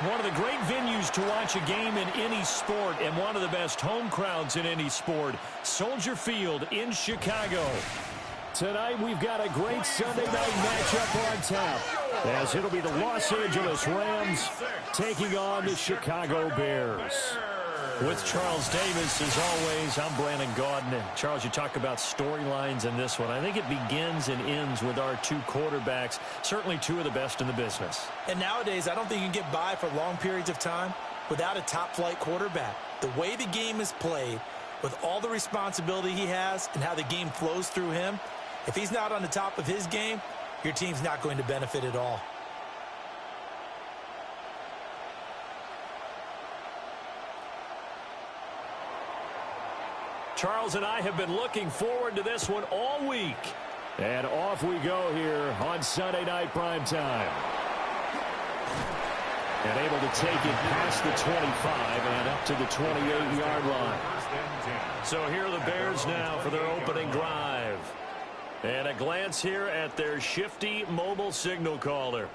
One of the great venues to watch a game in any sport and one of the best home crowds in any sport. Soldier Field in Chicago. Tonight we've got a great Sunday night matchup on tap, as it'll be the Los Angeles Rams taking on the Chicago Bears. With Charles Davis, as always, I'm Brandon Gaudin. And Charles, you talk about storylines in this one. I think it begins and ends with our two quarterbacks, certainly two of the best in the business. And nowadays, I don't think you can get by for long periods of time without a top-flight quarterback. The way the game is played, with all the responsibility he has and how the game flows through him, if he's not on the top of his game, your team's not going to benefit at all. Charles and I have been looking forward to this one all week. And off we go here on Sunday Night Primetime. And able to take it past the 25 and up to the 28-yard line. So here are the Bears now for their opening drive. And a glance here at their shifty mobile signal caller.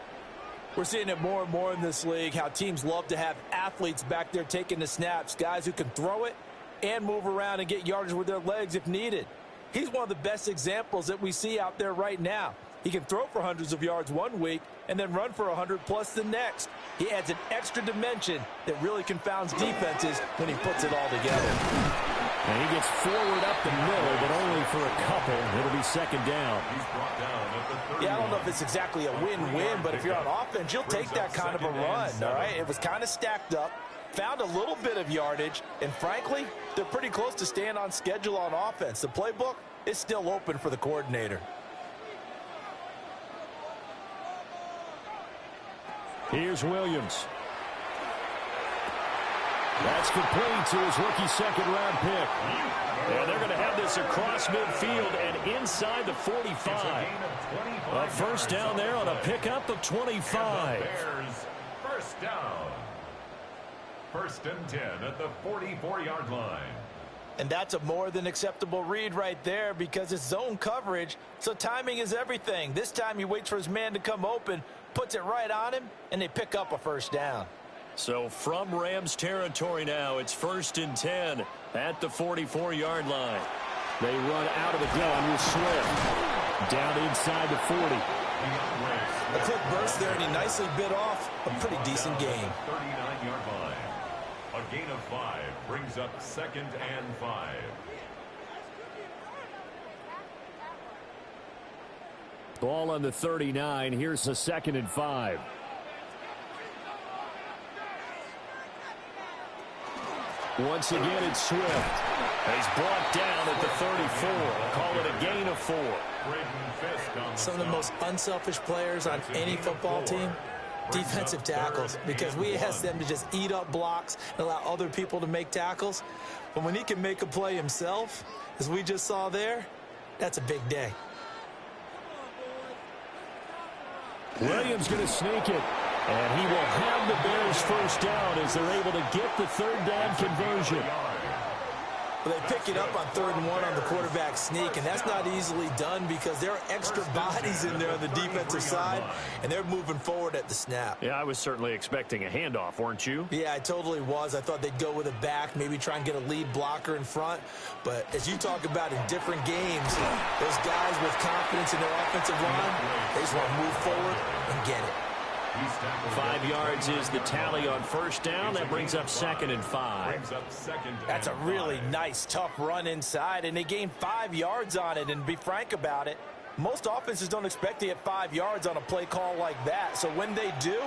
We're seeing it more and more in this league, how teams love to have athletes back there taking the snaps, guys who can throw it and move around and get yardage with their legs if needed. He's one of the best examples that we see out there right now. He can throw for hundreds of yards one week and then run for 100+ the next. He adds an extra dimension that really confounds defenses when he puts it all together. And he gets forward up the middle, but only for a couple. It'll be second down. Yeah, I don't know if it's exactly a win-win, but if you're on offense, you'll take that kind of a run, all right? It was kind of stacked up. Found a little bit of yardage, and frankly, they're pretty close to staying on schedule on offense. The playbook is still open for the coordinator. Here's Williams. That's complete to his rookie second-round pick. And they're going to have this across midfield and inside the 45. A first down there on a pickup of 25. First down. First and 10 at the 44-yard line. And that's a more than acceptable read right there because it's zone coverage, so timing is everything. This time he waits for his man to come open, puts it right on him, and they pick up a first down. So from Rams territory now, it's first and 10 at the 44-yard line. They run out of the gun with Swift. Down inside the 40. A quick burst there, and he nicely bit off a pretty decent game. 39-yard line. A gain of 5 brings up second and 5. Ball on the 39. Here's the second and 5. Once again, it's Swift. He's brought down at the 34. Call it a gain of 4. Some of the most unselfish players on any football team, defensive tackles, because we ask them to just eat up blocks and allow other people to make tackles. But when he can make a play himself, as we just saw there, that's a big day. Williams going to sneak it. And he will have the Bears first down as they're able to get the third down conversion. Well, they pick it up on 3rd and 1 on the quarterback sneak, and that's not easily done because there are extra bodies in there on the defensive side, and they're moving forward at the snap. Yeah, I was certainly expecting a handoff, weren't you? Yeah, I totally was. I thought they'd go with a back, maybe try and get a lead blocker in front. But as you talk about in different games, those guys with confidence in their offensive line, they just want to move forward and get it. 5 yards is the tally on first down. That brings up second and 5. That's a really nice, tough run inside, and they gained 5 yards on it. And to be frank about it, most offenses don't expect to get 5 yards on a play call like that. So when they do,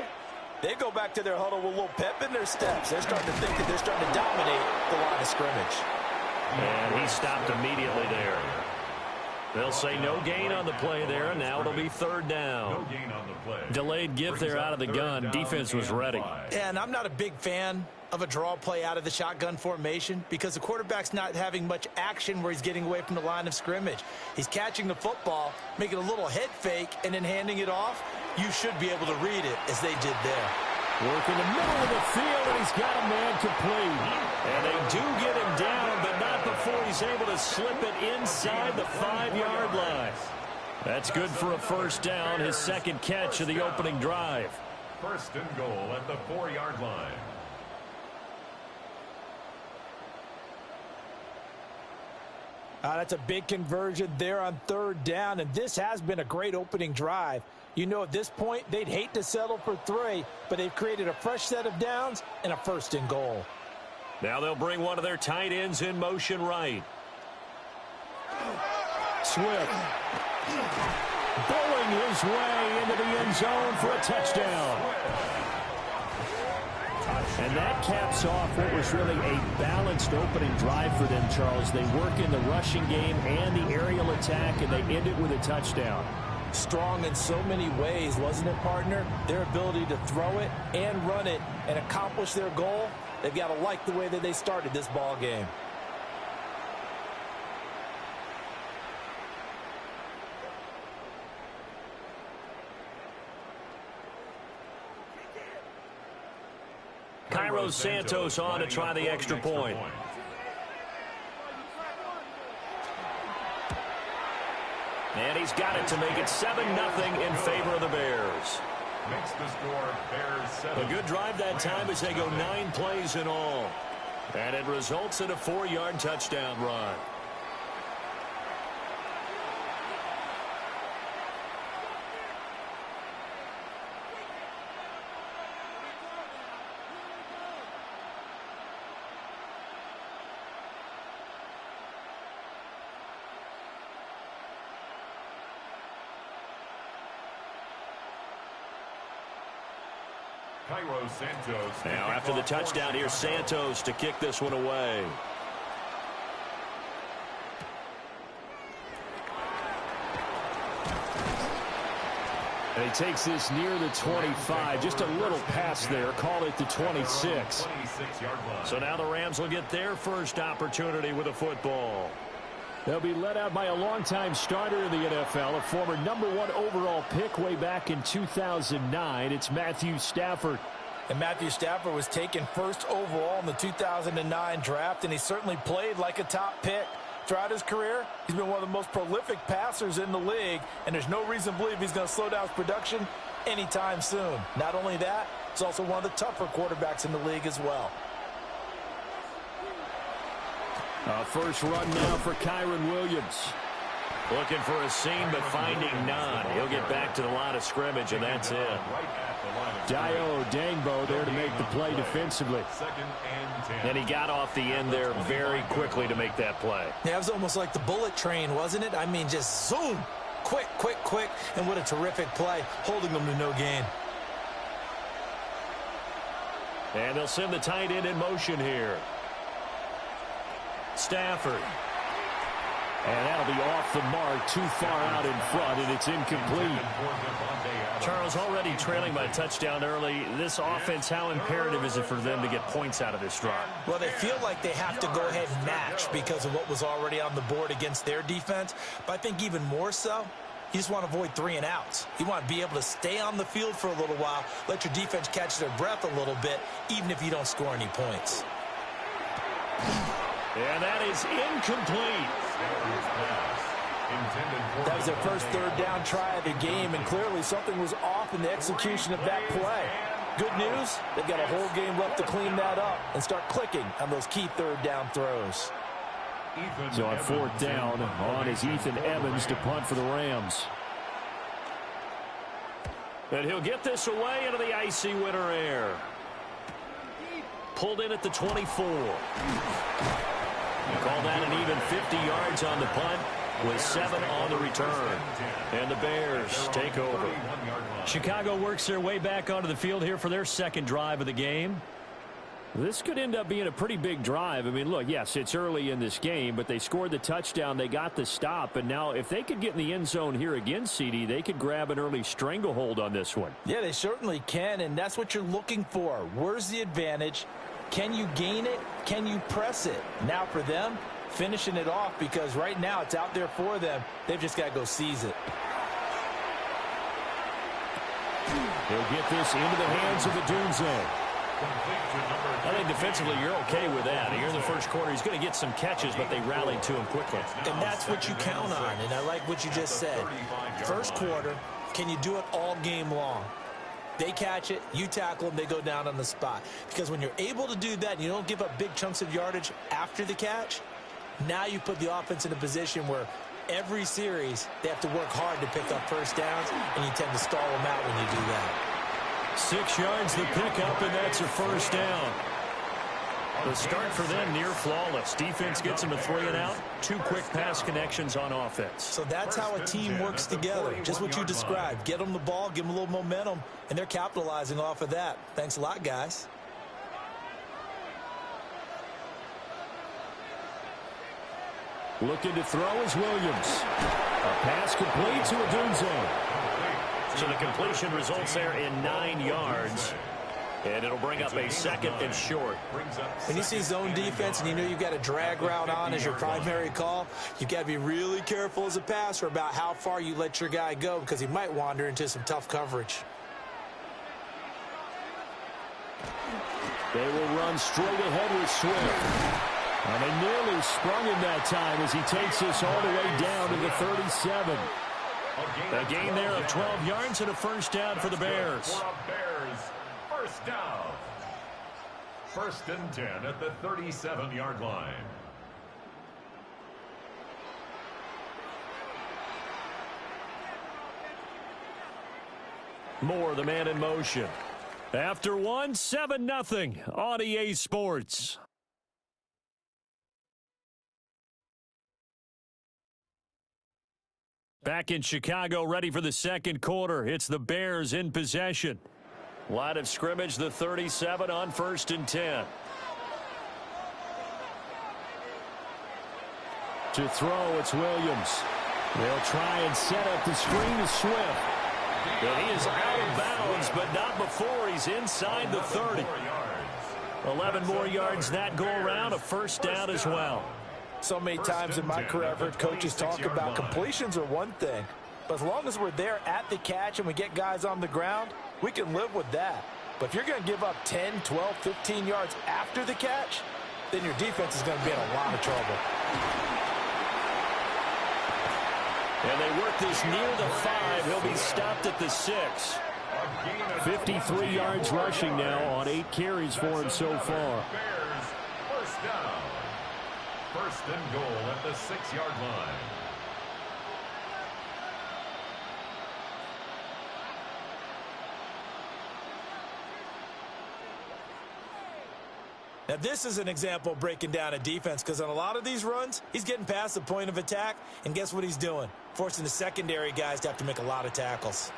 they go back to their huddle with a little pep in their steps. They're starting to think that they're starting to dominate the line of scrimmage. And he stopped immediately there. They'll say no gain on the play there, and now it'll be third down. No gain on the play. Delayed give there out of the gun. Defense was ready. And I'm not a big fan of a draw play out of the shotgun formation because the quarterback's not having much action where he's getting away from the line of scrimmage. He's catching the football, making a little head fake, and then handing it off. You should be able to read it as they did there. Work in the middle of the field, and he's got a man complete. And they do get him down, but not before he's able to slip it inside the 5-yard line. That's good for a first down, his second catch of the opening drive. First and goal at the 4-yard line. That's a big conversion there on third down, and this has been a great opening drive. You know, at this point, they'd hate to settle for 3, but they've created a fresh set of downs and a first and goal. Now they'll bring one of their tight ends in motion right. Swift bowling his way into the end zone for a touchdown. And that caps off what was really a balanced opening drive for them, Charles. They work in the rushing game and the aerial attack, and they end it with a touchdown. Strong in so many ways, wasn't it, partner? Their ability to throw it and run it and accomplish their goal, they've got to like the way that they started this ball game. Cairo Santos on to try the extra point. And he's got it to make it 7-0 in favor of the Bears. Makes the score Bears 7. A good drive that time as they go 9 plays in all. And it results in a 4-yard touchdown run. Cairo Santos. Now after the touchdown, here's Santos to kick this one away. And he takes this near the 25. Just a little pass there. Call it the 26. So now the Rams will get their first opportunity with a football. They'll be led out by a longtime starter in the NFL, a former #1 overall pick way back in 2009. It's Matthew Stafford. And Matthew Stafford was taken first overall in the 2009 draft, and he certainly played like a top pick. Throughout his career, he's been one of the most prolific passers in the league, and there's no reason to believe he's going to slow down his production anytime soon. Not only that, he's also one of the tougher quarterbacks in the league as well. First run now for Kyron Williams. Looking for a seam, but finding none. He'll get back to the line of scrimmage, and that's it. Dio Dangbo there to make the play defensively. And he got off the end there very quickly to make that play. Yeah, it was almost like the bullet train, wasn't it? I mean, just zoom. Quick, quick, quick. And what a terrific play, holding them to no gain. And they'll send the tight end in motion here. Stafford. And that'll be off the mark, too far out in front, and it's incomplete. Charles, already trailing by a touchdown early. This offense, how imperative is it for them to get points out of this drive? Well, they feel like they have to go ahead and match because of what was already on the board against their defense. But I think even more so, you just want to avoid 3 and outs. You want to be able to stay on the field for a little while, let your defense catch their breath a little bit, even if you don't score any points. And that is incomplete. That was their first third down try of the game, and clearly something was off in the execution of that play. Good news, they've got a whole game left to clean that up and start clicking on those key third down throws. So on fourth down, on is Ethan Evans to punt for the Rams. And he'll get this away into the icy winter air. Pulled in at the 24. Call that an even 50 yards on the punt with 7 on the return. And the Bears take over. Chicago works their way back onto the field here for their second drive of the game. This could end up being a pretty big drive. I mean, look, yes, it's early in this game, but they scored the touchdown. They got the stop. And now if they could get in the end zone here again, CD, they could grab an early stranglehold on this one. Yeah, they certainly can, and that's what you're looking for. Where's the advantage? Can you gain it? Can you press it? Now for them, finishing it off, because right now it's out there for them. They've just got to go seize it. They'll get this into the hands of the Dune Zone. I think defensively you're okay with that. Here in the first quarter, he's going to get some catches, but they rallied to him quickly. And that's what you count on, and I like what you just said. First quarter, can you do it all game long? They catch it, you tackle them, they go down on the spot. Because when you're able to do that and you don't give up big chunks of yardage after the catch, now you put the offense in a position where every series they have to work hard to pick up first downs, and you tend to stall them out when you do that. 6 yards the pickup, and that's a first down. The start for them near flawless. Defense gets them a 3 and out. 2 quick pass connections on offense. So that's how a team works together. Just what you described. Get them the ball, give them a little momentum, and they're capitalizing off of that. Thanks a lot, guys. Looking to throw is Williams. A pass complete to Odunze. So the completion results there in 9 yards. And it'll bring up a 2nd and short. When you see zone defense and you know you've got a drag route on as your primary call, you've got to be really careful as a passer about how far you let your guy go, because he might wander into some tough coverage. They will run straight ahead with Swift. And they nearly sprung him that time as he takes this all the way down to the 37. A gain there of 12 yards and a first down for the Bears. First down. 1st and 10 at the 37-yard line. Moore, the man in motion. After one, 7-0 on EA Sports. Back in Chicago, ready for the 2nd quarter. It's the Bears in possession. Line of scrimmage, the 37 on 1st and 10. To throw, it's Williams. They'll try and set up the screen to Swift. And he is out of bounds, but not before he's inside the 30. 11 more yards that go around, a first down as well. So many times in my career, I've heard coaches talk about completions are one thing, but as long as we're there at the catch and we get guys on the ground, we can live with that. But if you're going to give up 10, 12, 15 yards after the catch, then your defense is going to be in a lot of trouble. And they work this near the 5. He'll be stopped at the 6. 53 yards rushing now on 8 carries for him so far. First down. 1st and goal at the 6-yard line. Now, this is an example of breaking down a defense, because on a lot of these runs, he's getting past the point of attack, and guess what he's doing? Forcing the secondary guys to have to make a lot of tackles.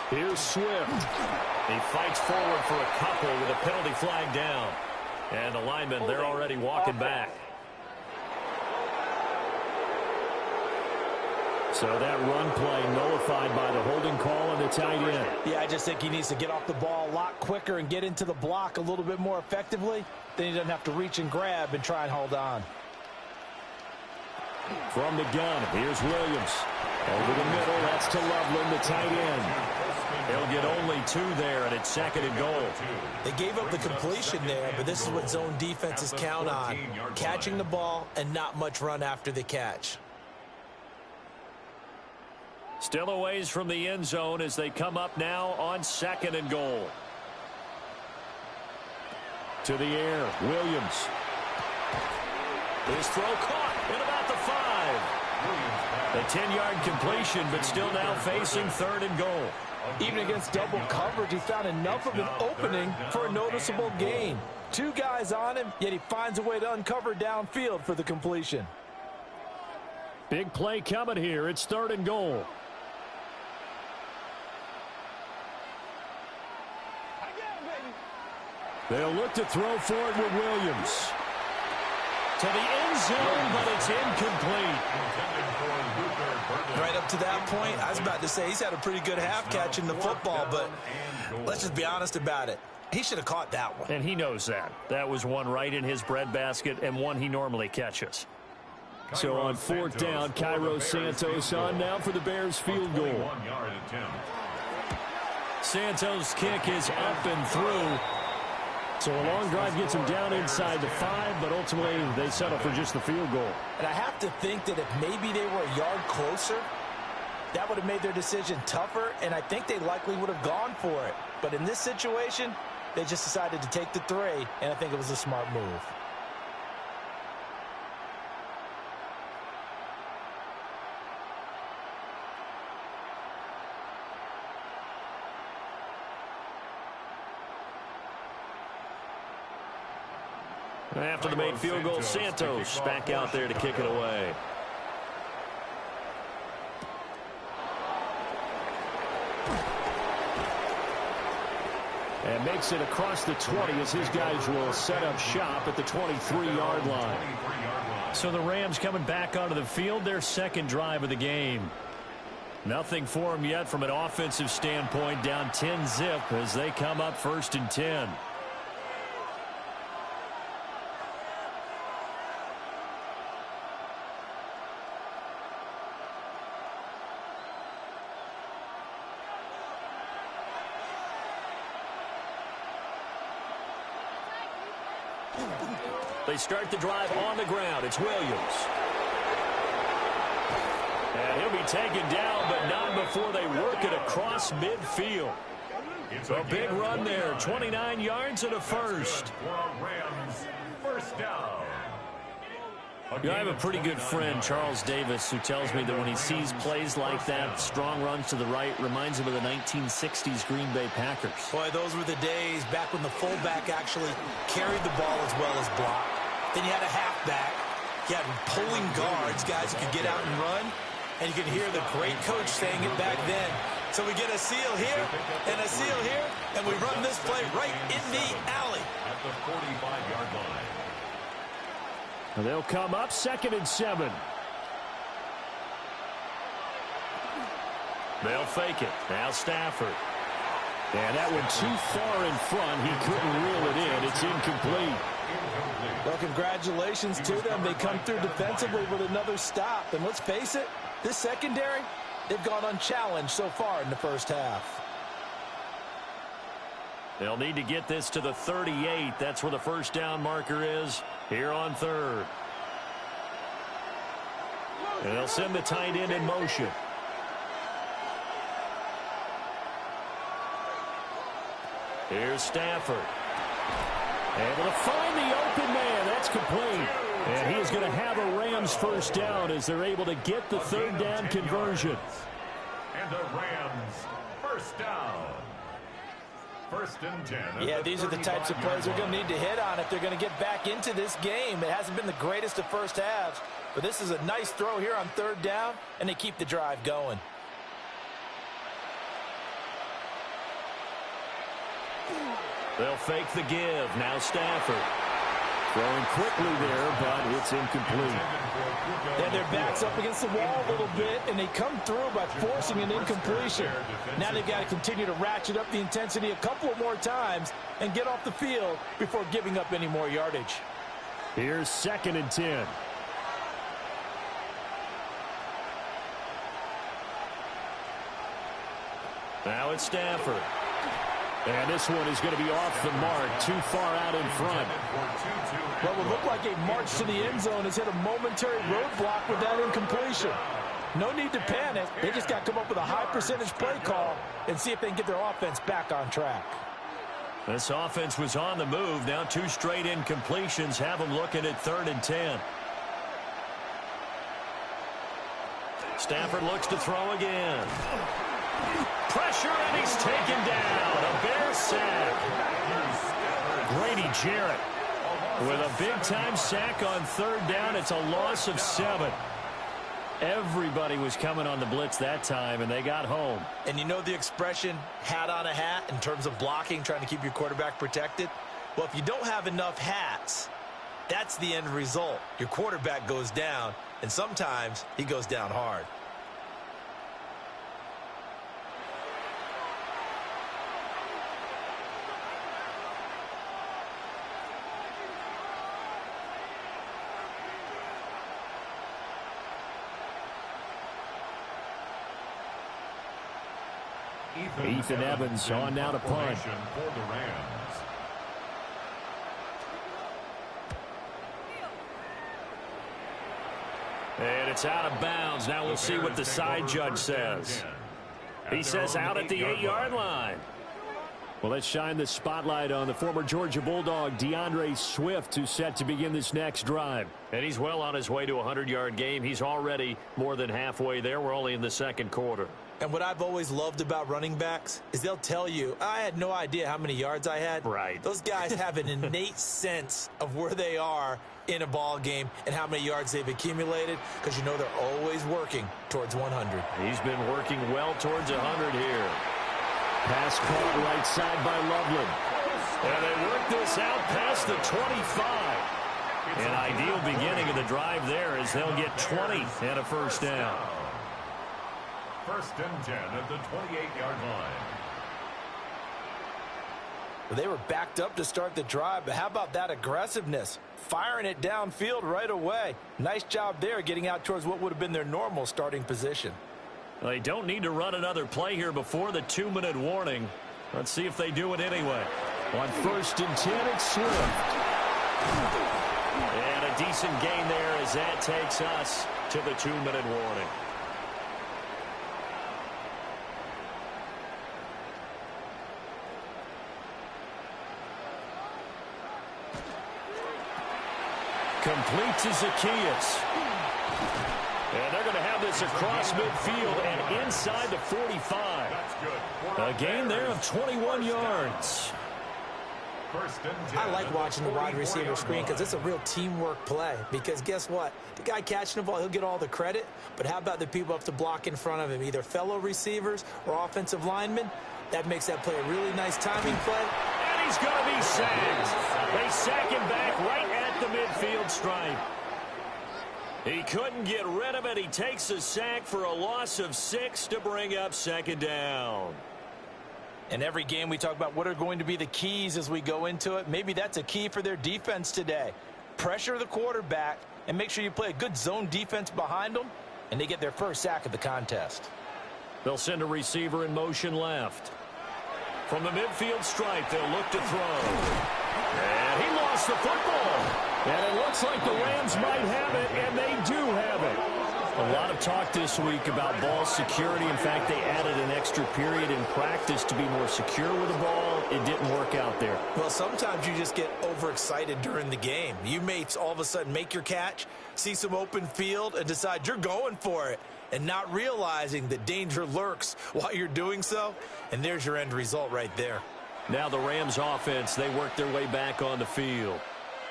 Here's Swift. He fights forward for a couple with a penalty flag down. And the linemen, they're already walking back. So that run play nullified by the holding call on the tight end. Yeah, I just think he needs to get off the ball a lot quicker and get into the block a little bit more effectively. Then he doesn't have to reach and grab and try and hold on. From the gun, here's Williams. Over the middle, that's to Loveland, the tight end. They'll get only 2 there, and it's 2nd and goal. They gave up the completion there, but this is what zone defenses count on. Catching the ball and not much run after the catch. Still a ways from the end zone as they come up now on 2nd and goal. To the air, Williams. His throw caught at about the 5. A 10-yard completion, but still now facing 3rd and goal. Even against double coverage, he found enough of an opening for a noticeable gain. 2 guys on him, yet he finds a way to uncover downfield for the completion. Big play coming here. It's 3rd and goal. They'll look to throw for it with Williams. To the end zone, but it's incomplete. Right up to that point, I was about to say he's had a pretty good half catching the football, but let's just be honest about it. He should have caught that one. And he knows that. That was one right in his breadbasket and one he normally catches. So on 4th down, Cairo Santos on now for the Bears field goal. Santos' kick is up and through. So a long drive gets him down inside the 5, but ultimately they settle for just the field goal. And I have to think that if maybe they were a yard closer, That would have made their decision tougher, and I think they likely would have gone for it. But in this situation, they just decided to take the 3, and I think it was a smart move. After the made field goal, Santos back out there to kick it away. And makes it across the 20 as his guys will set up shop at the 23-yard line. So the Rams coming back onto the field, their second drive of the game. Nothing for them yet from an offensive standpoint, down 10-zip as they come up 1st and 10. They start the drive on the ground. It's Williams. And he'll be taken down, but not before they work it across midfield. A big run there, 29 yards and a first. First down. You know, I have a pretty good friend, Charles Davis, who tells me that when he sees plays like that, strong runs to the right, reminds him of the 1960s Green Bay Packers. Boy, those were the days back when the fullback actually carried the ball as well as blocked. Then you had a halfback. You had pulling guards, guys who could get out and run. And you could hear the great coach saying it back then. So we get a seal here and a seal here, and we run this play right in the alley. At the 45-yard line. And they'll come up 2nd and 7. They'll fake it. Now Stafford. And that went too far in front. He couldn't reel it in. It's incomplete. Well, congratulations to them. They come through defensively with another stop. And let's face it, this secondary, they've gone unchallenged so far in the first half. They'll need to get this to the 38. That's where the first down marker is here on 3rd. And they'll send the tight end in motion. Here's Stafford. Able to find the open man. That's complete. And he is going to have a Rams first down as they're able to get the 3rd down conversion. And the Rams first down. 1st and 10. Yeah, these are the types of plays they're going to need to hit on if they're going to get back into this game. It hasn't been the greatest of first halves, but this is a nice throw here on 3rd down, and they keep the drive going. They'll fake the give. Now Stafford. Throwing quickly there, but it's incomplete. Yeah, their back's up against the wall a little bit, and they come through by forcing an incompletion. Now they've got to continue to ratchet up the intensity a couple of more times and get off the field before giving up any more yardage. Here's 2nd and 10. Now it's Stafford. And this one is going to be off the mark, too far out in front. Well, it would look like a march to the end zone has hit a momentary roadblock with that incompletion. No need to panic. They just got to come up with a high percentage play call and see if they can get their offense back on track. This offense was on the move. Now 2 straight incompletions have them looking at 3rd and 10. Stafford looks to throw again. Pressure, and he's taken down. A Bear sack. Grady Jarrett with a big-time sack on 3rd down. It's a loss of 7. Everybody was coming on the blitz that time, and they got home. And you know the expression, hat on a hat, in terms of blocking, trying to keep your quarterback protected? Well, if you don't have enough hats, that's the end result. Your quarterback goes down, and sometimes he goes down hard. Ethan Evans on now to punt. For the Rams. And it's out of bounds. Now we'll see what the side judge says. He says out at the 8-yard line. Well, let's shine the spotlight on the former Georgia Bulldog, DeAndre Swift, who's set to begin this next drive. And he's well on his way to a 100-yard game. He's already more than halfway there. We're only in the second quarter. And what I've always loved about running backs is they'll tell you, I had no idea how many yards I had. Right. Those guys have an innate sense of where they are in a ball game and how many yards they've accumulated, because you know they're always working towards 100. He's been working well towards 100 here. Pass caught right side by Loveland. And they work this out past the 25. An ideal beginning of the drive there as they'll get 20 and a first down. First and 10 at the 28-yard line. They were backed up to start the drive, but how about that aggressiveness? Firing it downfield right away. Nice job there getting out towards what would have been their normal starting position. They don't need to run another play here before the 2-minute warning. Let's see if they do it anyway. On first and 10, it's Swift. And a decent gain there as that takes us to the 2-minute warning. Complete to Zacchaeus. And they're going to have this across midfield and inside the 45. A gain there of 21 yards. I like watching the wide receiver screen because it's a real teamwork play. Because guess what? The guy catching the ball, he'll get all the credit. But how about the people up to block in front of him, either fellow receivers or offensive linemen? That makes that play a really nice timing play. And he's going to be sacked. They sack him back right at the midfield stripe. He couldn't get rid of it. He takes a sack for a loss of 6 to bring up second down. In every game we talk about what are going to be the keys as we go into it. Maybe that's a key for their defense today. Pressure the quarterback and make sure you play a good zone defense behind them, and they get their first sack of the contest. They'll send a receiver in motion left. From the midfield stripe, they'll look to throw. And he lost the football. And it looks like the Rams might have it, and they do have it. A lot of talk this week about ball security. In fact, they added an extra period in practice to be more secure with the ball. It didn't work out there. Well, sometimes you just get overexcited during the game. You may all of a sudden make your catch, see some open field, and decide you're going for it, and not realizing that danger lurks while you're doing so. And there's your end result right there. Now the Rams offense, they work their way back on the field.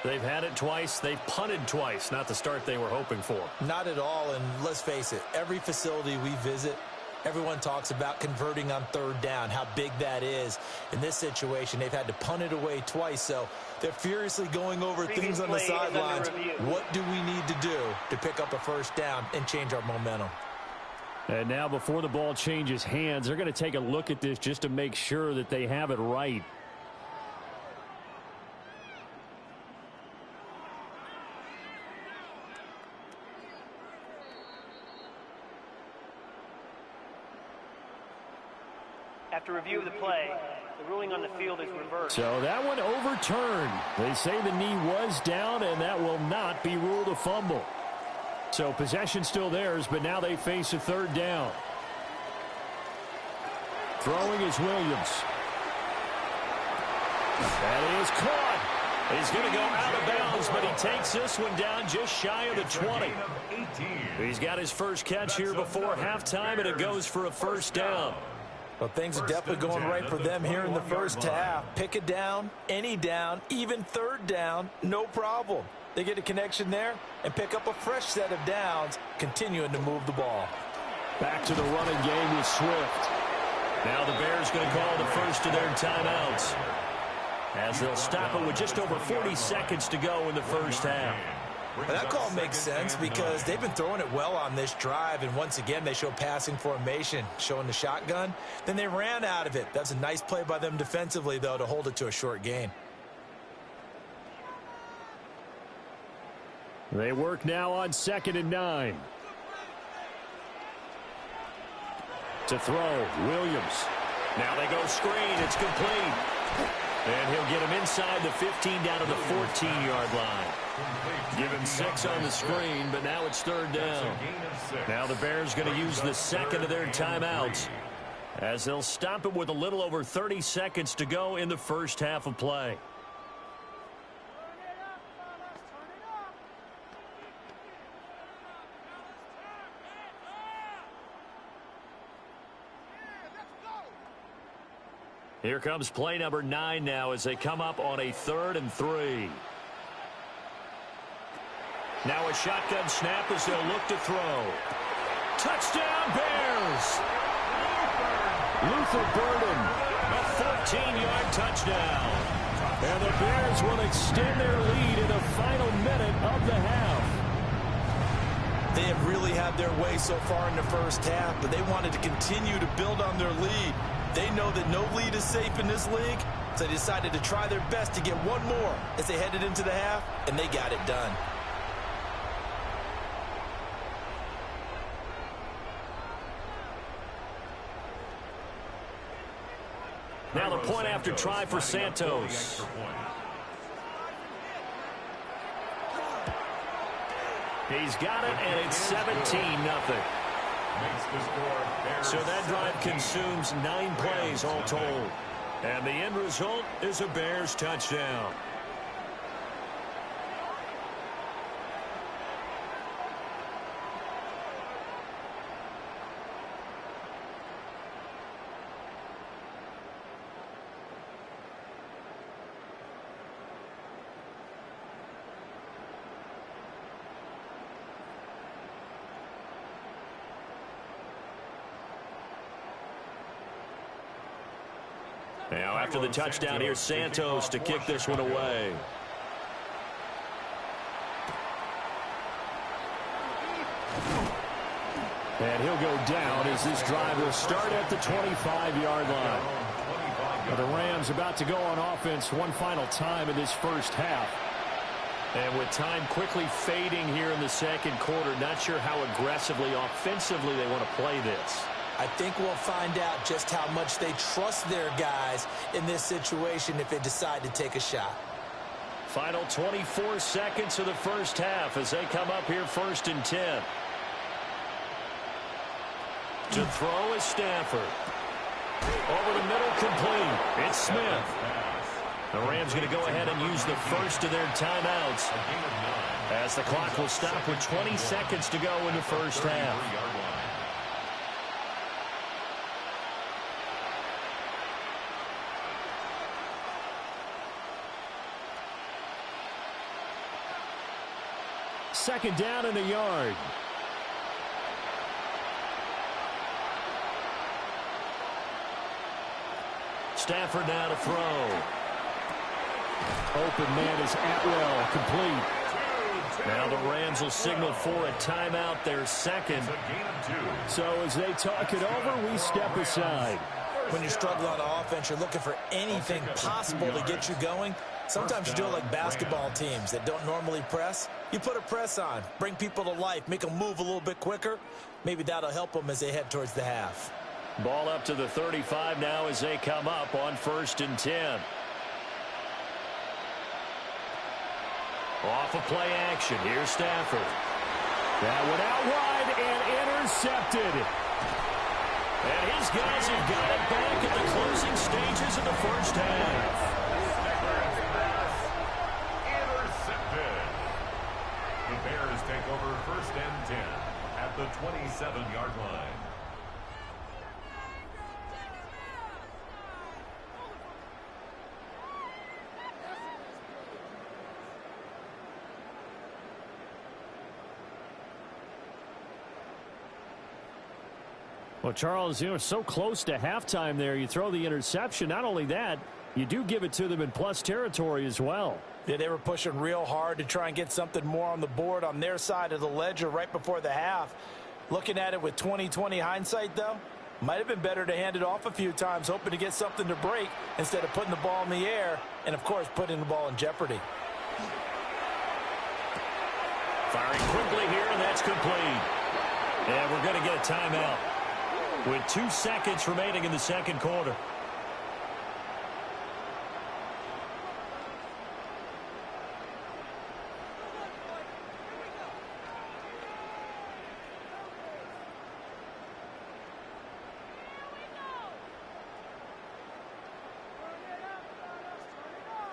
They've had it twice. They've punted twice. Not the start they were hoping for. Not at all, and let's face it, every facility we visit, everyone talks about converting on third down, how big that is. In this situation, they've had to punt it away twice, so they're furiously going over things on the sidelines. What do we need to do to pick up a first down and change our momentum? And now before the ball changes hands, they're going to take a look at this just to make sure that they have it right. After review of the play, the ruling on the field is reversed. So that one overturned. They say the knee was down, and that will not be ruled a fumble. So possession still theirs, but now they face a third down. Throwing is Williams. That is caught. He's going to go out of bounds, but he takes this one down just shy of the 20. He's got his first catch here before halftime, and it goes for a first down. Well, things are definitely going right for them here in the first half. Pick a down, any down, even third down, no problem. They get a connection there and pick up a fresh set of downs, continuing to move the ball. Back to the running game with Swift. Now the Bears going to call the first of their timeouts, as they'll stop it with just over 40 seconds to go in the first half. Well, that call makes sense because they've been throwing it well on this drive, and once again they show passing formation, showing the shotgun. Then they ran out of it. That's a nice play by them defensively, though, to hold it to a short gain. They work now on 2nd and 9. To throw, Williams. Now they go screen. It's complete. And he'll get him inside the 15 down to the 14-yard line. Give him 6 on the screen, but now it's 3rd down. Now the Bears going to use the second of their timeouts, as they'll stop it with a little over 30 seconds to go in the first half of play. Here comes play number 9 now as they come up on a 3rd and 3. Now a shotgun snap as they'll look to throw. Touchdown Bears! Luther Burden, a 14-yard touchdown. And the Bears will extend their lead in the final minute of the half. They have really had their way so far in the first half, but they wanted to continue to build on their lead. They know that no lead is safe in this league, so they decided to try their best to get one more as they headed into the half, and they got it done. Now the point after try for Santos. He's got it, and it's 17-0. So that drive consumes 9 plays all told. And the end result is a Bears touchdown. Now, after the touchdown, here's Santos to kick this one away. And he'll go down as this drive will start at the 25-yard line. Well, the Rams about to go on offense one final time in this first half. And with time quickly fading here in the second quarter, not sure how aggressively, offensively they want to play this. I think we'll find out just how much they trust their guys in this situation if they decide to take a shot. Final 24 seconds of the first half as they come up here 1st and 10. To throw is Stafford. Over the middle, complete. It's Smith. The Rams going to go ahead and use the first of their timeouts as the clock will stop with 20 seconds to go in the first half. Second down in the yard. Stafford now to throw. Open man is Atwell, complete. Now the Rams will signal for a timeout, their second. So as they talk it over, we step aside. When you're struggling on offense, you're looking for anything possible to get you going. Sometimes you do it like basketball teams that don't normally press. You put a press on, bring people to life, make them move a little bit quicker. Maybe that'll help them as they head towards the half. Ball up to the 35 now as they come up on 1st and 10. Off of play action. Here's Stafford. That one out wide and intercepted. And his guys have got it back at the closing stages of the first half. Intercepted. The Bears take over 1st and 10 at the 27-yard line. Well, Charles, so close to halftime there. You throw the interception. Not only that, you do give it to them in plus territory as well. Yeah, they were pushing real hard to try and get something more on the board on their side of the ledger right before the half. Looking at it with 20/20 hindsight, though, might have been better to hand it off a few times, hoping to get something to break instead of putting the ball in the air and, of course, putting the ball in jeopardy. Firing quickly here, and that's complete. And we're going to get a timeout with 2 seconds remaining in the second quarter.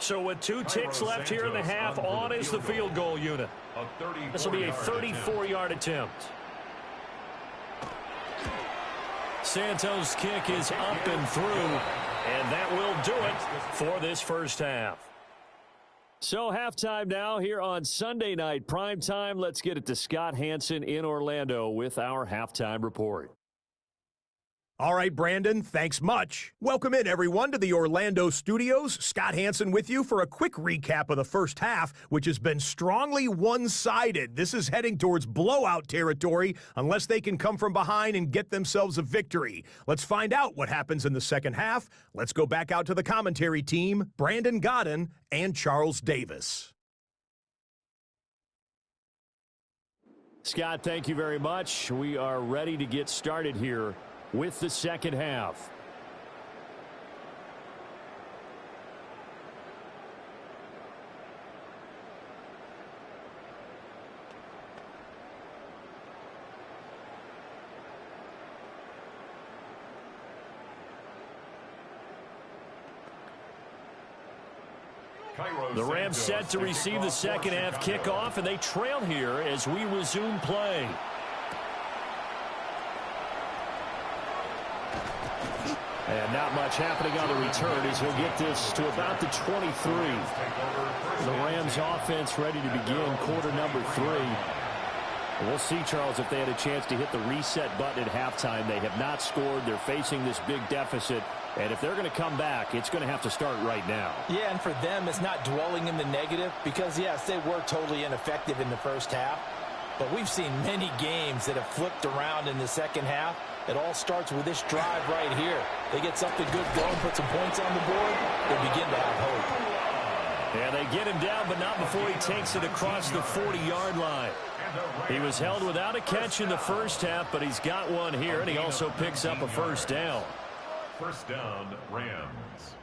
So with 2 ticks left here in the half, on is the field goal unit. This will be a 34-yard attempt. Santos' kick is up and through, and that will do it for this first half. So halftime now here on Sunday Night Primetime. Let's get it to Scott Hanson in Orlando with our halftime report. All right, Brandon, thanks much. Welcome in, everyone, to the Orlando studios. Scott Hanson with you for a quick recap of the first half, which has been strongly one-sided. This is heading towards blowout territory unless they can come from behind and get themselves a victory. Let's find out what happens in the second half. Let's go back out to the commentary team, Brandon Godden and Charles Davis. Scott, thank you very much. We are ready to get started here with the second half. The Rams set to receive the second half kickoff, and they trail here as we resume play. And not much happening on the return as he'll get this to about the 23. The Rams offense ready to begin quarter number 3. We'll see, Charles, if they had a chance to hit the reset button at halftime. They have not scored. They're facing this big deficit. And if they're going to come back, it's going to have to start right now. Yeah, and for them, it's not dwelling in the negative because, yes, they were totally ineffective in the first half. But we've seen many games that have flipped around in the second half. It all starts with this drive right here. They get something good going, put some points on the board, they begin to have hope. Yeah, they get him down, but not before he takes it across the 40-yard line. He was held without a catch in the first half, but he's got one here, and he also picks up a first down. First down, Rams.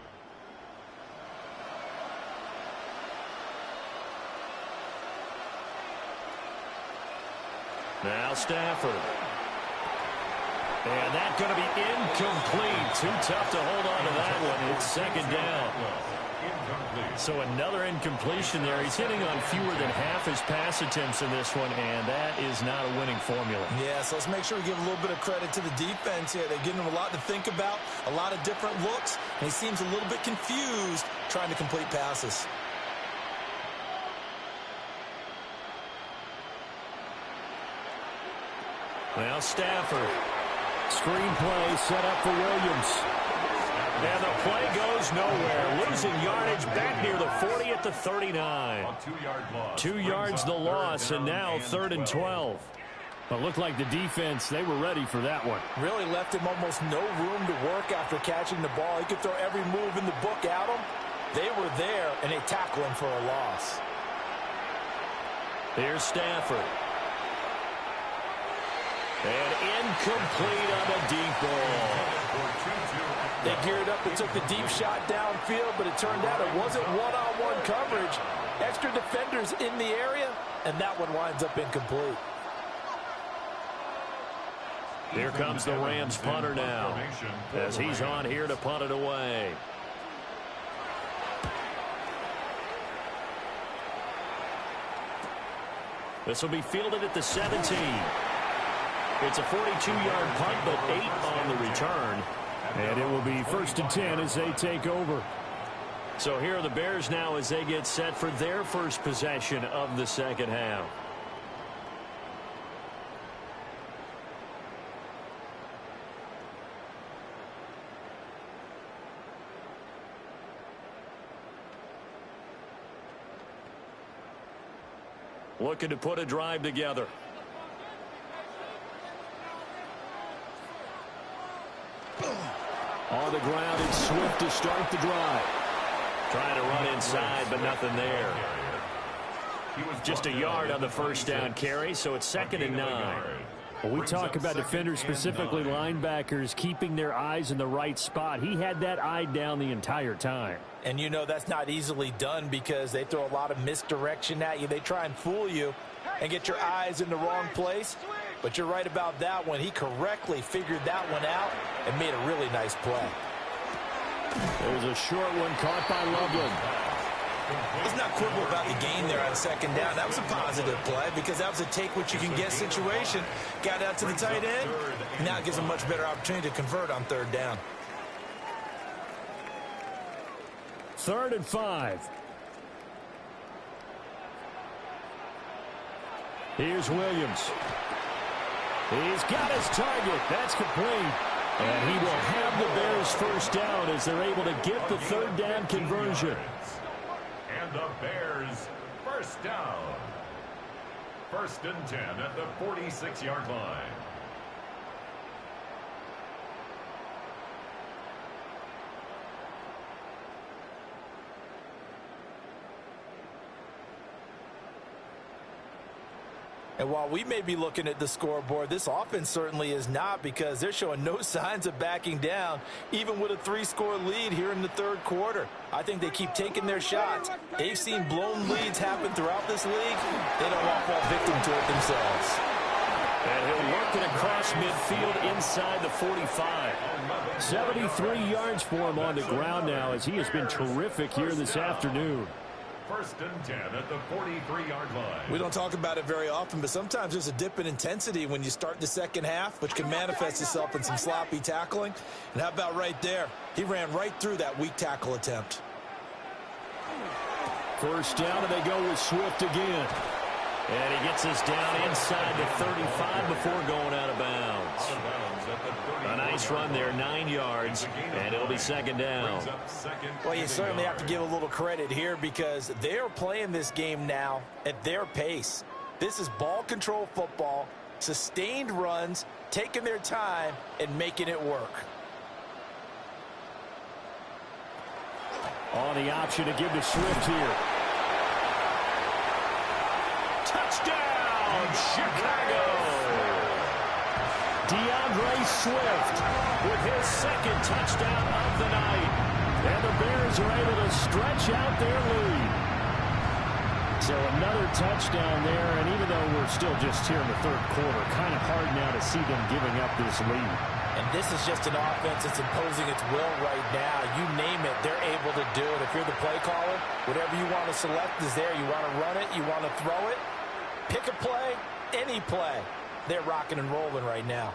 Now Stafford. And that's going to be incomplete. Too tough to hold on to that one. It's second down. So another incompletion there. He's hitting on fewer than half his pass attempts in this one, and that is not a winning formula. Yeah, so let's make sure we give a little bit of credit to the defense here. They're giving him a lot to think about, a lot of different looks, and he seems a little bit confused trying to complete passes. Well, Stafford. Screenplay set up for Williams. And the play goes nowhere. Losing yardage back near the 40 at the 39. 2-yard loss. 2 yards the loss, and now 3rd and 12. But looked like the defense, they were ready for that one. Really left him almost no room to work after catching the ball. He could throw every move in the book at him. They were there, and they tackle him for a loss. Here's Stafford. And incomplete on the deep ball. They geared up and took the deep shot downfield, but it turned out it wasn't one-on-one coverage. Extra defenders in the area, and that one winds up incomplete. Here comes the Rams punter now, as he's on here to punt it away. This will be fielded at the 17. It's a 42-yard punt, but 8 on the return. And it will be 1st and 10 as they take over. So here are the Bears now as they get set for their first possession of the second half. Looking to put a drive together. On the ground, it's Swift to start the drive. Trying to run inside, but nothing there. Just a yard on the first down carry, so it's 2nd and 9. Well, we talk about defenders, specifically linebackers, keeping their eyes in the right spot. He had that eye down the entire time. And you know that's not easily done because they throw a lot of misdirection at you. They try and fool you and get your eyes in the wrong place. But you're right about that one. He correctly figured that one out and made a really nice play. There's a short one caught by Loveland. Let's not quibble about the gain there on second down. That was a positive play because that was a take-what-you-can-get situation. Got out to the tight end. Now it gives them a much better opportunity to convert on third down. 3rd and 5. Here's Williams. He's got his target. That's complete. And he will have the Bears first down as they're able to get the third down conversion. And the Bears first down. 1st and 10 at the 46-yard line. And while we may be looking at the scoreboard, this offense certainly is not, because they're showing no signs of backing down, even with a 3-score lead here in the third quarter. I think they keep taking their shots. They've seen blown leads happen throughout this league. They don't want to fall victim to it themselves. And he'll work it across midfield inside the 45. 73 yards for him on the ground now, as he has been terrific here this afternoon. 1st and 10 at the 43-yard line. We don't talk about it very often, but sometimes there's a dip in intensity when you start the second half, which can manifest itself in some sloppy tackling. And how about right there? He ran right through that weak tackle attempt. First down, and they go with Swift again. And he gets us down inside the 35 before going out of bounds. A nice run there, 9 yards, and it'll be second down. Well, you certainly have to give a little credit here, because they're playing this game now at their pace. This is ball control football, sustained runs, taking their time and making it work. On the option to give to Swift here. Touchdown, Chicago! DeAndre Swift with his second touchdown of the night. And the Bears are able to stretch out their lead. So another touchdown there, and even though we're still just here in the third quarter, kind of hard now to see them giving up this lead. And this is just an offense that's imposing its will right now. You name it, they're able to do it. If you're the play caller, whatever you want to select is there. You want to run it, you want to throw it, pick a play, any play. They're rocking and rolling right now.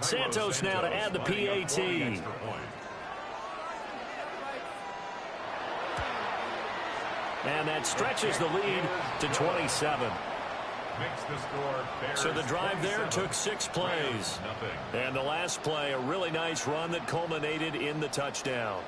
Santos now to add the PAT. And that stretches the lead to 27. So the drive there took 6 plays. And the last play, a really nice run that culminated in the touchdown.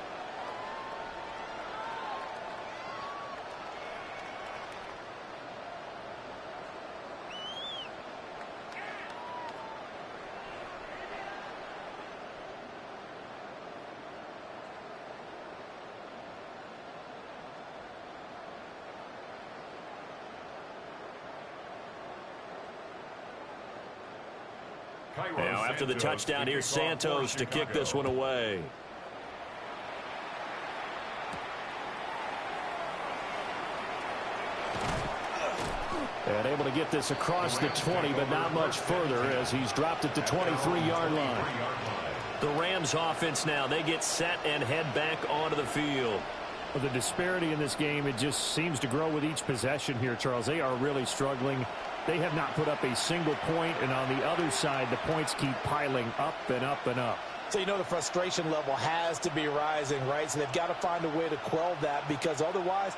Now after the touchdown, here's Santos to kick this one away. And able to get this across the 20, but not much further, as he's dropped at the 23-yard line. The Rams offense now, they get set and head back onto the field. Well, the disparity in this game, it just seems to grow with each possession here, Charles. They are really struggling. They have not put up a single point, and on the other side, the points keep piling up and up and up. So you know the frustration level has to be rising, right? So they've got to find a way to quell that, because otherwise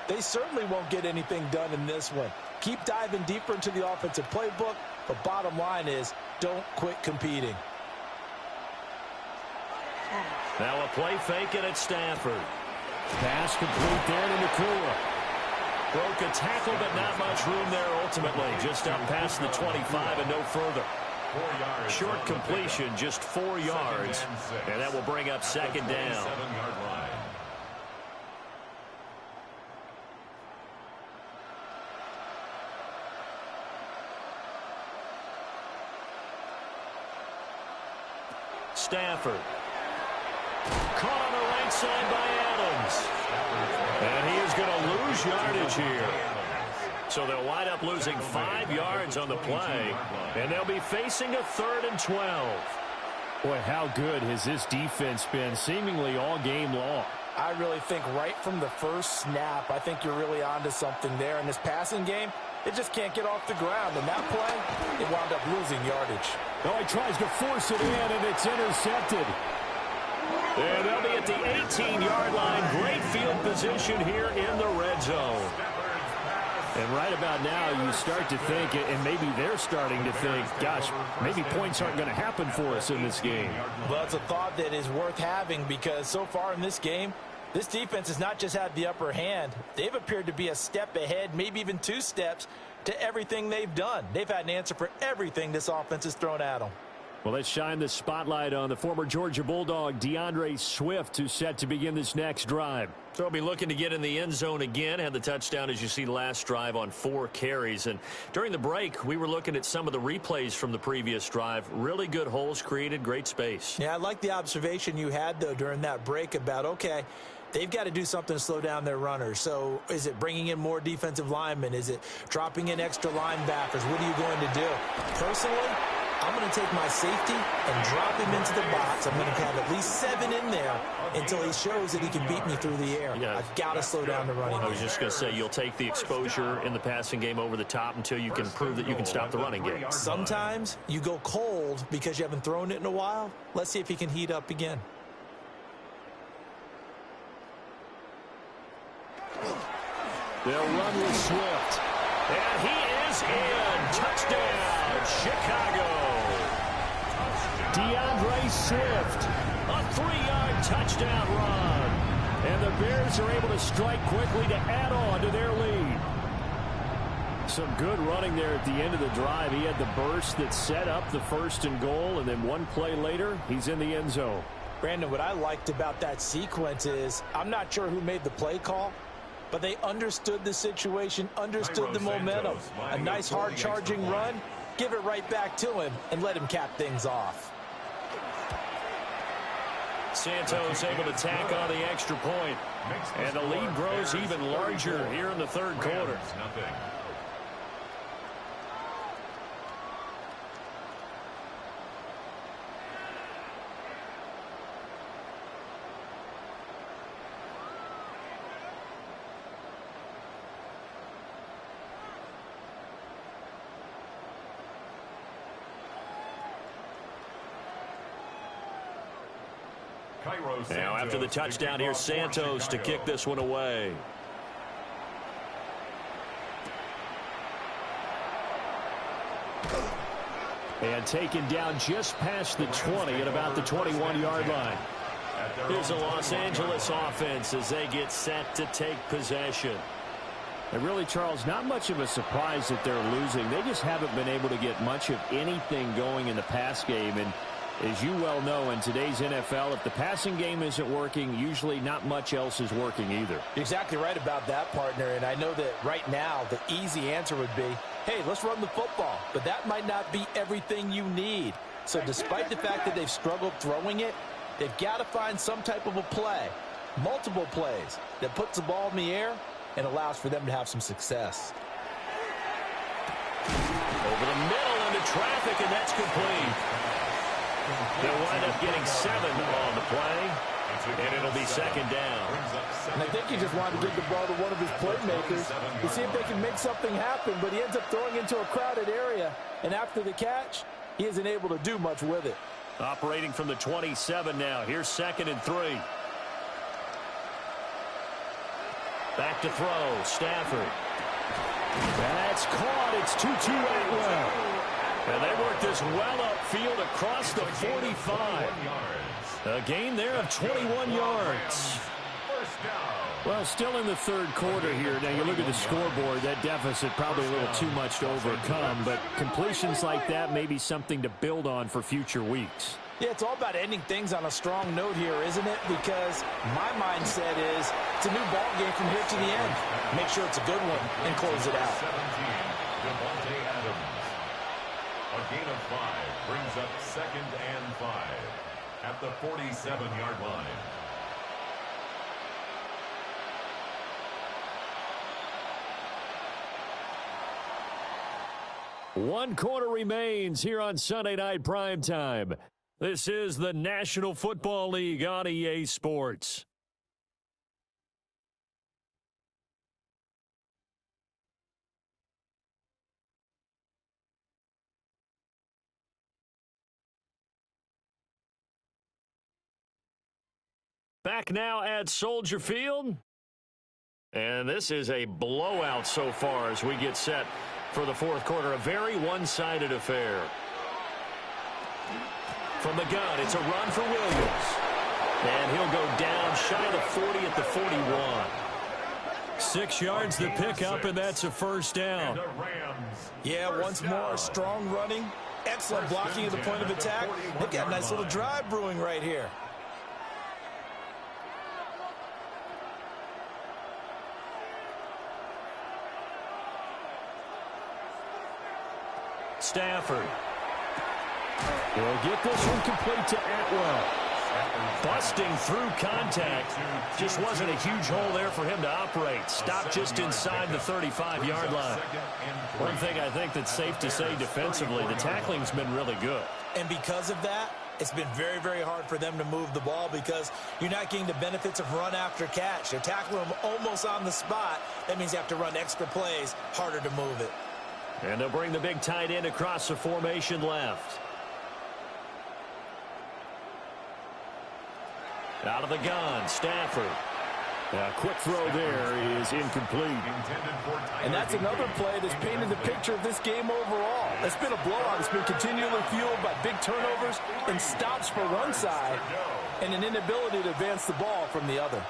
they certainly won't get anything done in this one. Keep diving deeper into the offensive playbook, but bottom line is don't quit competing. Now a play fake it at Stafford. Pass complete there to Nakua. Broke a tackle, but not much room there ultimately. Just up past the 25 and no further. Short completion, just 4 yards. And that will bring up second down. Stafford. Caught on the right side by Adams. And he is going to lose yardage here. So they'll wind up losing 5 yards on the play. And they'll be facing a 3rd and 12. Boy, how good has this defense been seemingly all game long? I really think right from the first snap, I think you're really onto something there. In this passing game, it just can't get off the ground. And that play, it wound up losing yardage. Oh, he tries to force it in, and it's intercepted. And they'll be at the 18-yard line. Great field position here in the red zone. And right about now, you start to think, and maybe they're starting to think, gosh, maybe points aren't going to happen for us in this game. Well, it's a thought that is worth having because so far in this game, this defense has not just had the upper hand. They've appeared to be a step ahead, maybe even 2 steps to everything they've done. They've had an answer for everything this offense has thrown at them. Well, let's shine the spotlight on the former Georgia Bulldog, DeAndre Swift, who's set to begin this next drive. So he'll be looking to get in the end zone again. Had the touchdown, as you see, last drive on 4 carries. And during the break, we were looking at some of the replays from the previous drive. Really good holes created, great space. Yeah, I like the observation you had, though, during that break about, okay, they've got to do something to slow down their runners. So is it bringing in more defensive linemen? Is it dropping in extra linebackers? What are you going to do? Personally, I'm going to take my safety and drop him into the box. I'm going to have at least 7 in there until he shows that he can beat me through the air. Yeah. I've got to slow down the running game. I was just going to say, you'll take the exposure in the passing game over the top until you can prove that you can stop the running game. Sometimes you go cold because you haven't thrown it in a while. Let's see if he can heat up again. They'll run with Swift. And he is in. Touchdown, Chicago. DeAndre Swift, a 3-yard touchdown run. And the Bears are able to strike quickly to add on to their lead. Some good running there at the end of the drive. He had the burst that set up the 1st and goal, and then one play later, he's in the end zone. Brandon, what I liked about that sequence is I'm not sure who made the play call, but they understood the situation, understood the momentum. A nice hard-charging run, give it right back to him, and let him cap things off. Santos able to tack on the extra point, and the lead grows even larger here in the 3rd quarter. Now after the touchdown, here's Santos to kick this one away. And taken down just past the 20 at about the 21-yard line. Here's the Los Angeles offense as they get set to take possession. And really, Charles, not much of a surprise that they're losing. They just haven't been able to get much of anything going in the pass game. And as you well know, in today's NFL, if the passing game isn't working, usually not much else is working either. You're exactly right about that, partner. And I know that right now the easy answer would be, hey, let's run the football. But that might not be everything you need. So despite the fact that they've struggled throwing it, they've got to find some type of a play, multiple plays, that puts the ball in the air and allows for them to have some success. Over the middle into traffic, and that's complete. They'll wind up getting 7 on the play, and it'll be 2nd down. And I think he just wanted to give the ball to one of his playmakers to see if they can make something happen, but he ends up throwing into a crowded area, and after the catch, he isn't able to do much with it. Operating from the 27 now. Here's 2nd and 3. Back to throw, Stafford. That's caught. It's Tutu Atwell. And they work this well upfield across the 45. A gain there of 21 yards. Well, still in the 3rd quarter here. Now, you look at the scoreboard, that deficit probably a little too much to overcome, but completions like that may be something to build on for future weeks. Yeah, it's all about ending things on a strong note here, isn't it? Because my mindset is it's a new ball game from here to the end. Make sure it's a good one and close it out. A gain of 5 brings up 2nd and 5 at the 47-yard line. One quarter remains here on Sunday Night Primetime. This is the National Football League on EA Sports. Back now at Soldier Field. And this is a blowout so far as we get set for the fourth quarter. A very one-sided affair. From the gun, it's a run for Williams. And he'll go down shy of the 40 at the 41. 6 yards the pickup, and that's a first down. Yeah, once more, strong running, excellent blocking at the point of attack. They've got a nice little drive brewing right here. Stafford will get this one complete to Atwell. Busting through contact. Just wasn't a huge hole there for him to operate. Stopped just inside the 35-yard line. One thing I think that's safe to say defensively, the tackling's been really good. And because of that, it's been very, very hard for them to move the ball because you're not getting the benefits of run after catch. They're tackling them almost on the spot. That means you have to run extra plays, harder to move it. And they'll bring the big tight end across the formation left. Out of the gun, Stafford. A quick throw there is incomplete. And that's another play that's painted the picture of this game overall. It's been a blowout. It's been continually fueled by big turnovers and stops for one side and an inability to advance the ball from the other.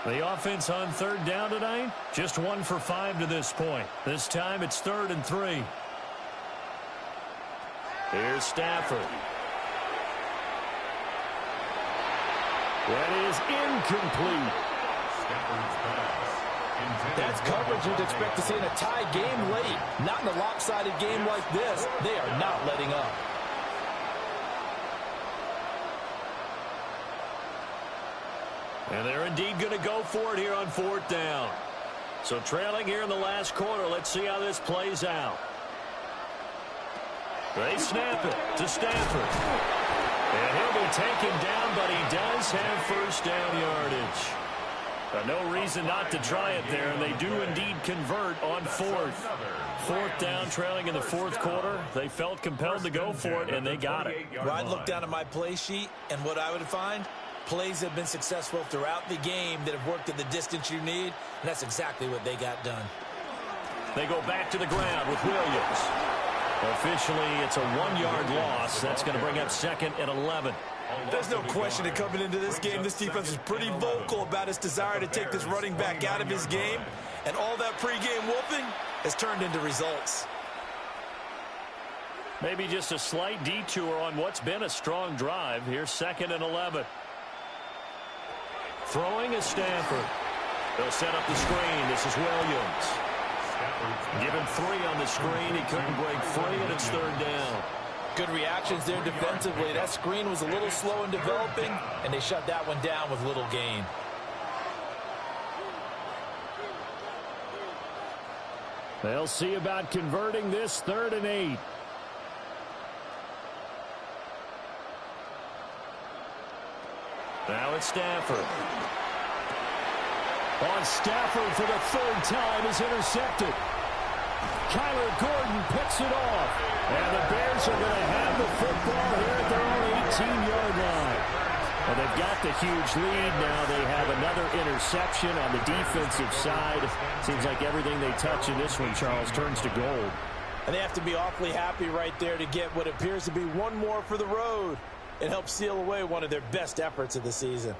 The offense on third down tonight, just 1 for 5 to this point. This time it's 3rd and 3. Here's Stafford. That is incomplete. That's coverage you'd expect to see in a tie game late. Not in a lopsided game like this. They are not letting up. And they're indeed going to go for it here on 4th down. So trailing here in the last quarter. Let's see how this plays out. They snap it to Stafford. And he'll be taken down, but he does have first down yardage. No reason not to try it there, and they do indeed convert on 4th. 4th down, trailing in the 4th quarter. They felt compelled to go for it, and they got it. Well, I'd look down at my play sheet, and what I would find, plays that have been successful throughout the game that have worked at the distance you need, and that's exactly what they got done. They go back to the ground with Williams. Officially, it's a 1-yard loss. That's going to bring up 2nd and 11. There's no question that coming into this game, this defense is pretty vocal about its desire to take this running back out of his game, and all that pregame wolfing has turned into results. Maybe just a slight detour on what's been a strong drive. Here's 2nd and 11. Throwing is Stafford. They'll set up the screen. This is Williams. Given 3 on the screen. He couldn't break free, and it's 3rd down. Good reactions there defensively. That screen was a little slow in developing, and they shut that one down with little gain. They'll see about converting this 3rd and 8. Now it's Stafford. On Stafford for the 3rd time is intercepted. Kyler Gordon picks it off. And the Bears are going to have the football here at their own 18-yard line. And they've got the huge lead now. They have another interception on the defensive side. Seems like everything they touch in this one, Charles, turns to gold. And they have to be awfully happy right there to get what appears to be one more for the road. It helps seal away one of their best efforts of the season.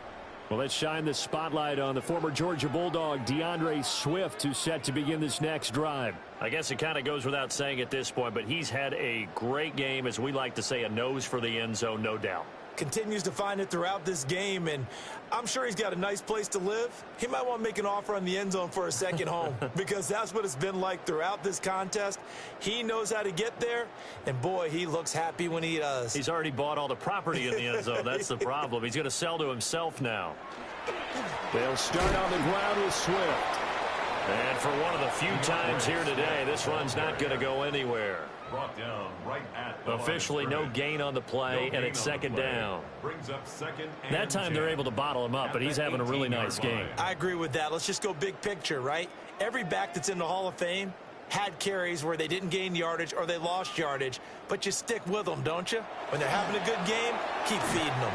Well, let's shine the spotlight on the former Georgia Bulldog, DeAndre Swift, who's set to begin this next drive. I guess it kind of goes without saying at this point, but he's had a great game, as we like to say, a nose for the end zone, no doubt. Continues to find it throughout this game, and I'm sure he's got a nice place to live. He might want to make an offer on the end zone for a second home because that's what it's been like throughout this contest. He knows how to get there, and boy, he looks happy when he does. He's already bought all the property in the end zone. That's the problem. He's going to sell to himself now. They'll start on the ground with Swift. And for one of the few times here today, this run's not going to go anywhere. Brought down right at the Officially no gain on the play, and it's second down. Brings up second and That time they're able to bottle him up, but he's having a really nice game. I agree with that. Let's just go big picture, right? Every back that's in the Hall of Fame had carries where they didn't gain yardage or they lost yardage, but you stick with them, don't you? When they're having a good game, keep feeding them.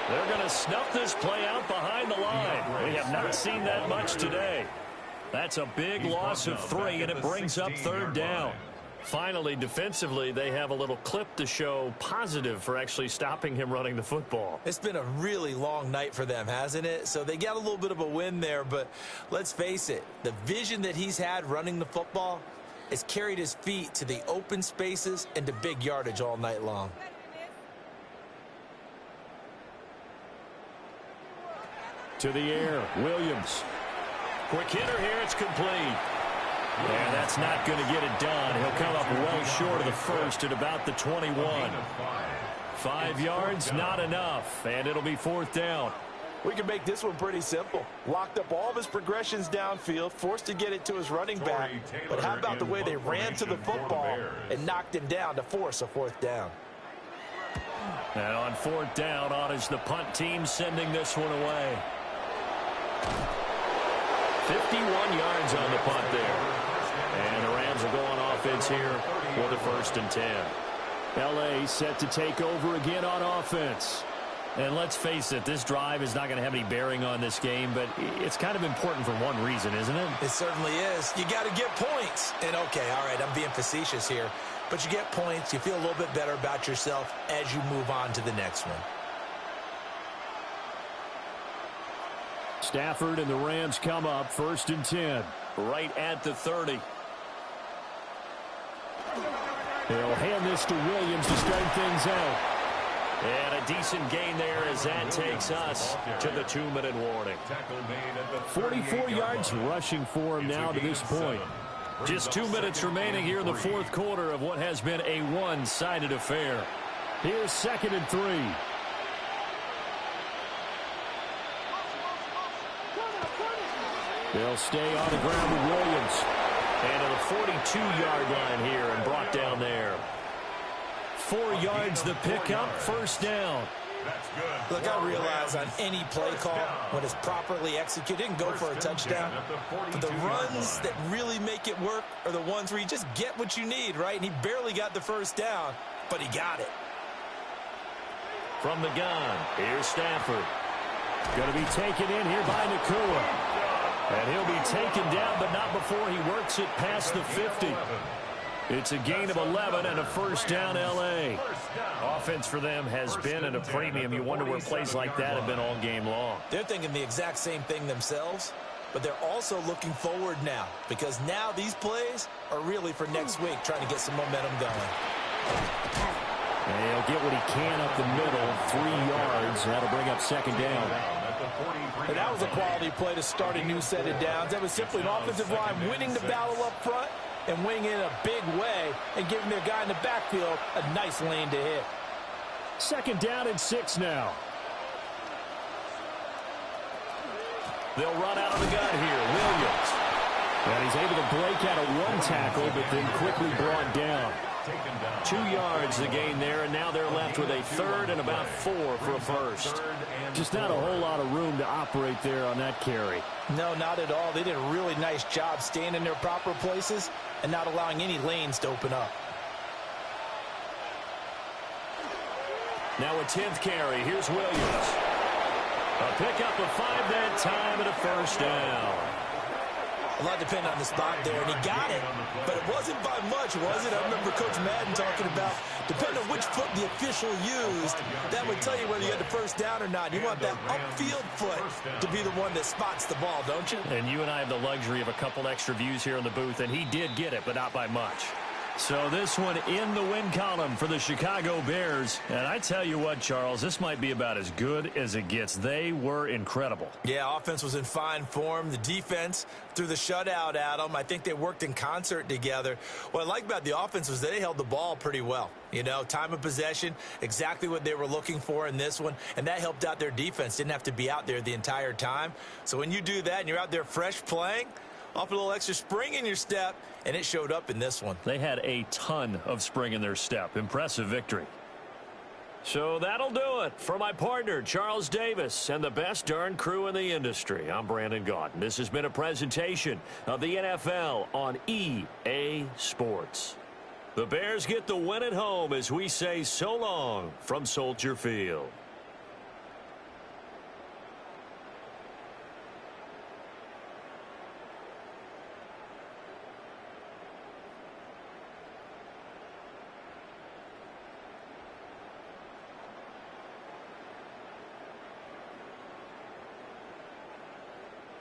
They're going to snuff this play out behind the line. We have not seen that much today. That's a big loss of 3, and it brings up third down. Finally, defensively, they have a little clip to show positive for actually stopping him running the football. It's been a really long night for them, hasn't it? So they got a little bit of a win there, but let's face it, the vision that he's had running the football has carried his feet to the open spaces and to big yardage all night long. To the air, Williams. Quick hitter here, it's complete. And that's not going to get it done. He'll come up well short of the first at about the 21. 5 yards, not enough, and it'll be fourth down. We can make this one pretty simple. Locked up all of his progressions downfield, forced to get it to his running back. But how about the way they ran to the football and knocked him down to force a fourth down? And on fourth down, on is the punt team sending this one away. 51 yards on the punt there. And the Rams will go on offense here for the 1st and 10. L.A. set to take over again on offense. And let's face it, this drive is not going to have any bearing on this game, but it's kind of important for one reason, isn't it? It certainly is. You got to get points. And, okay, all right, I'm being facetious here. But you get points, you feel a little bit better about yourself as you move on to the next one. Stafford and the Rams come up 1st and 10. Right at the 30. They'll hand this to Williams to start things out. And a decent gain there as that takes us to the 2-minute warning. 44 yards rushing for him now to this point. Just 2 minutes remaining here in the fourth quarter of what has been a one-sided affair. Here's 2nd and 3. They'll stay on the ground with Williams. And to the 42-yard line here and brought down there. 4 yards the pickup, first down. Look, I realize on any play call, when it's properly executed, it can go for a touchdown. But the runs that really make it work are the ones where you just get what you need, right? And he barely got the first down, but he got it. From the gun, here's Stafford. Going to be taken in here by Nakua. And he'll be taken down, but not before he works it past the 50. It's a gain of 11 and a first down, L.A. Offense for them has been at a premium. You wonder where plays like that have been all game long. They're thinking the exact same thing themselves, but they're also looking forward now because now these plays are really for next week, trying to get some momentum going. And he'll get what he can up the middle, 3 yards. That'll bring up second down. And that was a quality play to start a new set of downs. That was simply an offensive line winning the battle up front and winning in a big way and giving their guy in the backfield a nice lane to hit. Second down and 6 now. They'll run out of the gun here. Williams. And he's able to break out of one tackle, but then quickly brought down. 2 yards the gain there, and now they're left with a third and about 4 for a first. Just not a whole lot of room to operate there on that carry. No, not at all. They did a really nice job staying in their proper places and not allowing any lanes to open up. Now a 10th carry. Here's Williams. A pickup of 5 that time and a first down. A lot depended on the spot there, and he got it, but it wasn't by much, was it? I remember Coach Madden talking about, depending on which foot the official used, that would tell you whether you had the first down or not. You want that upfield foot to be the one that spots the ball, don't you? And you and I have the luxury of a couple extra views here in the booth, and he did get it, but not by much. So this one in the win column for the Chicago Bears. And I tell you what, Charles, this might be about as good as it gets. They were incredible. Yeah, offense was in fine form. The defense threw the shutout at them. I think they worked in concert together. What I like about the offense was they held the ball pretty well. You know, time of possession, exactly what they were looking for in this one. And that helped out their defense. Didn't have to be out there the entire time. So when you do that and you're out there fresh playing, Offer a little extra spring in your step, and it showed up in this one. They had a ton of spring in their step. Impressive victory. So that'll do it for my partner, Charles Davis, and the best darn crew in the industry. I'm Brandon Gaudin. This has been a presentation of the NFL on EA Sports. The Bears get the win at home as we say so long from Soldier Field.